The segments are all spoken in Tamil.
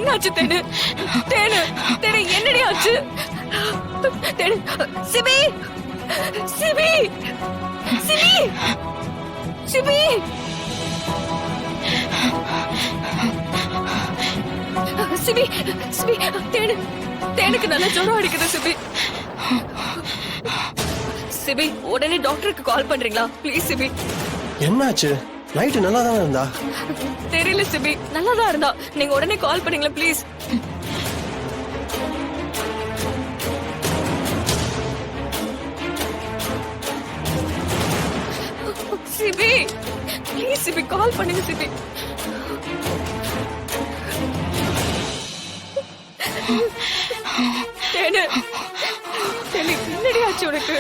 என்னாச்சு தேனு? தேனு தேனு என்னடி ஆச்சு? தேனு சிபி சிபி சிபி சிபி சிபி சிபி தேனு தேனுக்கு நல்ல ஜுரம் அடிக்குது சிபி. சிபி உடனே டாக்டருக்கு கால் பண்றீங்களா ப்ளீஸ் சிபி? என்னாச்சு? நைட்டு நல்லா தான் இருந்தா. தெரியல சிபி, நல்லா தான் இருந்தா. நீங்க உடனே கால் பண்ணீங்களா ப்ளீஸ்? சிபி ப்ளீஸ் சிபி கால் பண்ணுங்க சிபி. தேனு தேனு என்னடி ஆச்சு உனக்கு?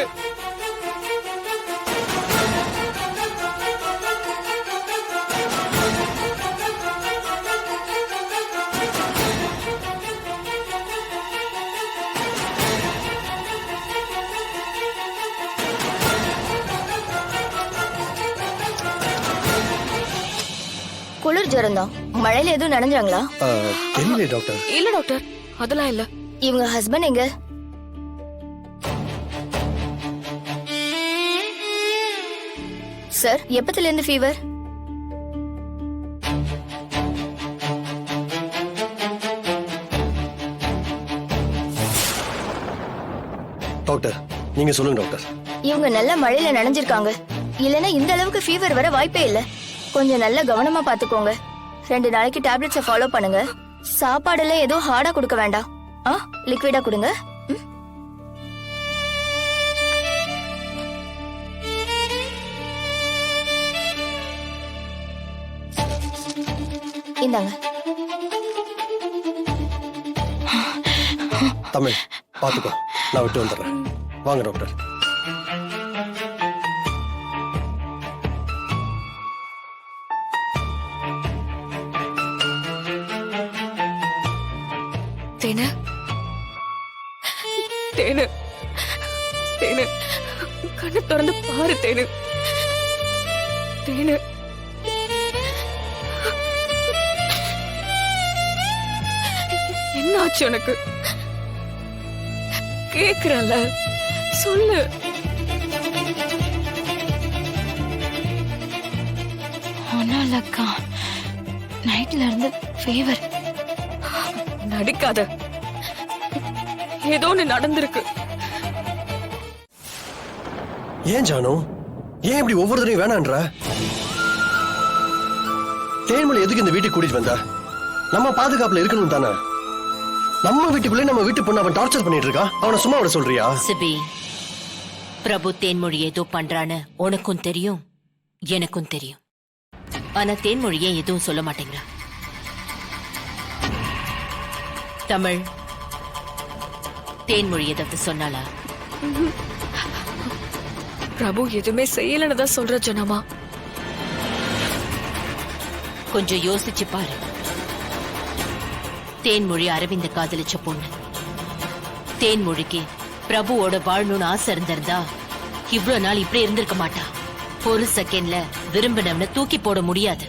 குளிர் ஜுரம் தான். மழையில எதுவும் நனைஞ்சாங்களா? தெரியல டாக்டர். இல்ல டாக்டர், அதெல்லாம் இல்ல. இவங்க ஹஸ்பண்ட் எங்க? சார், எப்பத்துல இருந்து ஃபீவர்? டாக்டர் நீங்க சொல்லுங்க டாக்டர். இவங்க நல்ல மழையில நனைஞ்சிருக்காங்க. இல்லனா இந்த அளவுக்கு ஃபீவர் வர வாய்ப்பே இல்ல. கொஞ்சம் நல்ல கவனமா பாத்துக்கோங்க. 2 நாளைக்கு டேப்லெட்ஸை ஃபாலோ பண்ணுங்க. சாப்பாடுல ஏதோ ஹார்டா கொடுக்க வேண்டாம். லிக்விடா கொடுங்க. இந்தாங்க. தமிழ் பாத்துக்கோ, நான் விட்டு வந்துடுறேன். வாங்க டாக்டர். தேனு தேனு தேனு கண்ணை திறந்து பாரு தேனு. தேனு என்ன ஆச்சு உனக்கு? கேக்குறல சொல்லு. ஒன்னும் இல்லக்கா, நைட்ல இருந்து ஃபீவர். நடிக்காத, ஏதோ ஒண்ணு நடந்திருக்கு. ஏன் ஜானு, ஏன் இப்படி ஒவ்வொரு தடவையும் வேணான்ற? தேன்மொழி எதுக்கு இந்த வீட்டுக்கு கூட்டிட்டு வந்த? நம்ம பாதுகாப்புல இருக்கணும் தானே? நம்ம வீட்டுக்குள்ளே நம்ம வீட்டு பொண்ணு அவன் டார்ச்சர் பண்ணிட்டு இருக்கான். அவனை சும்மா விட சொல்றியா? சிபி, பிரபு தேன்மொழி ஏதோ பண்றான்னு உனக்கும் தெரியும், எனக்கும் தெரியும். ஆனா தேன்மொழி ஏன் எதுவும் சொல்ல மாட்டேங்கிறா? தமிழ், தேன்மொழி ஏதாவது சொன்னாளா? பிரபு எதுவுமே செய்யலன்னு தான் சொல்ற ஜனமா. கொஞ்சம் யோசிச்சு பாரு. தேன்மொழி அரவிந்த காதலிச்ச பொண்ணு. தேன்மொழிக்கு பிரபுவோட வாழணும்னு ஆசை இருந்திருந்தா இவ்வளவு நாள் இப்படி இருந்திருக்க மாட்டா. ஒரு செகண்ட்ல விரும்பினவனை தூக்கி போட முடியாது.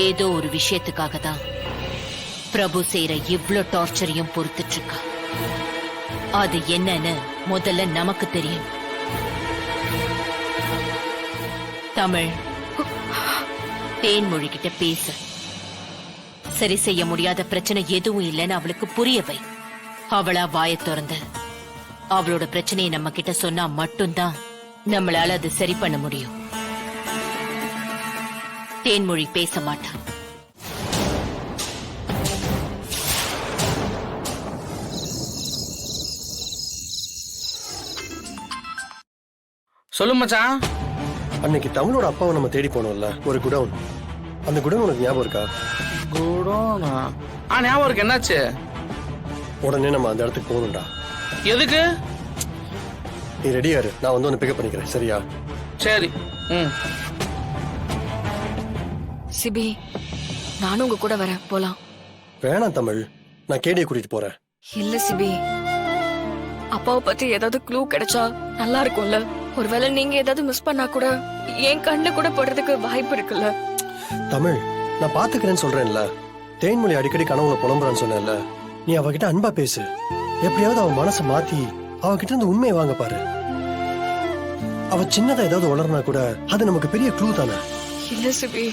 ஏதோ ஒரு விஷயத்துக்காக தான் பிரபு செய்யற இவ்ளோ டார்ச்சரையும் பொறுத்துட்டு இருக்கா. அது என்னன்னு முதல்ல நமக்கு தெரியும். தமிழ், தேன்மொழி கிட்ட பேசு. சரி செய்ய முடியாத பிரச்சனை எதுவும் இல்லைன்னு அவளுக்கு புரிய வை. அவளா வாயை திறந்து அவளோட பிரச்சனையை நம்ம கிட்ட சொன்னா மட்டும்தான் நம்மளால அது சரி பண்ண முடியும். தேன்மொழி பேச மாட்டா. சொல்லு மச்சான். அன்னைக்கு தமிழோட அப்பாவை நம்ம தேடி போனோம்ல, ஒரு குடவுன். அந்த குடவுன் உனக்கு ஞாபகம் இருக்கா? குடோனா? ஞாபகம் இருக்கு. என்னாச்சு? உடனே நம்ம அந்த இடத்துக்கு போகணும்டா. எதுக்கு? நீ ரெடியா இரு, நான் வந்து உன்னை பிக்கப் பண்ணிக்கிறேன், சரியா? சரி. சிபி, நானும் உங்க கூட வரேன், போலாம். வேணாம் தமிழ், நான் கேடியை கூட்டிட்டு போறேன். இல்ல சிபி, அப்பாவை பத்தி ஏதாவது க்ளூ கிடைச்சா நல்லா இருக்கும்ல. ஒருவேளை நீங்க ஏதாவது மிஸ் பண்ணா கூட என் கண்ணு கூட படுறதுக்கு வாய்ப்பு இருக்குல்ல. தமிழ், நான் பாத்துக்கிறேன்னு சொல்றேன்ல. தேன்மொழி அடிக்கடி கனவுல புலம்புறான்னு சொன்னல, நீ அவகிட்ட அன்பா பேசு. எப்படியாவது அவன் மனசை மாத்தி அவகிட்ட இருந்து உண்மையை வாங்க பாரு. அவ சின்னதா ஏதாவது உளர்னா கூட அது நமக்கு பெரிய க்ளூ தானே. இல்ல சிபி,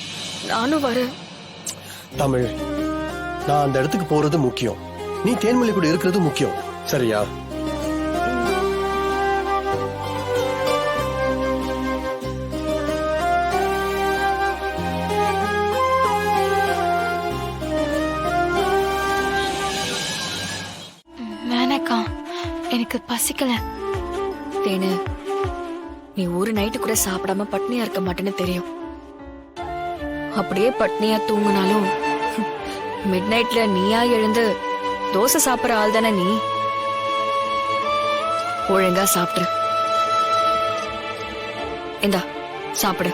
நானும் வரேன். தமிழ், நான் அந்த இடத்துக்கு போறது முக்கியம். நீ தேன்மொழி கூட இருக்கிறது முக்கியம். சரியா? வேணாக்கா, எனக்கு பசிக்கல. தேனு, நீ ஒரு நைட்டு கூட சாப்பிடாம பட்னியா இருக்க மாட்டேன்னு தெரியும். அப்படியே பட்னியா தூங்குனாலும் மிட் நைட்ல நீயா எழுந்து தோசை சாப்பிடுற ஆள் தானே நீ. ஒழுங்கா சாப்பிடு. இந்தா சாப்பிடு.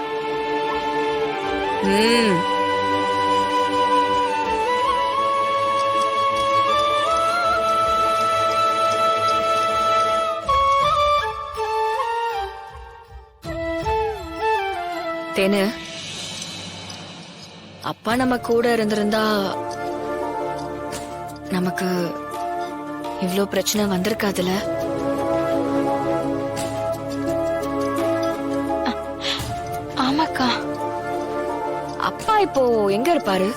தேனு, அப்பா நம்ம கூட இருந்திருந்தா நமக்கு இவ்ளோ பிரச்சனை வந்திருக்காதுல. ஆமாக்கா. அப்பா இப்போ எங்க இருப்பாரு?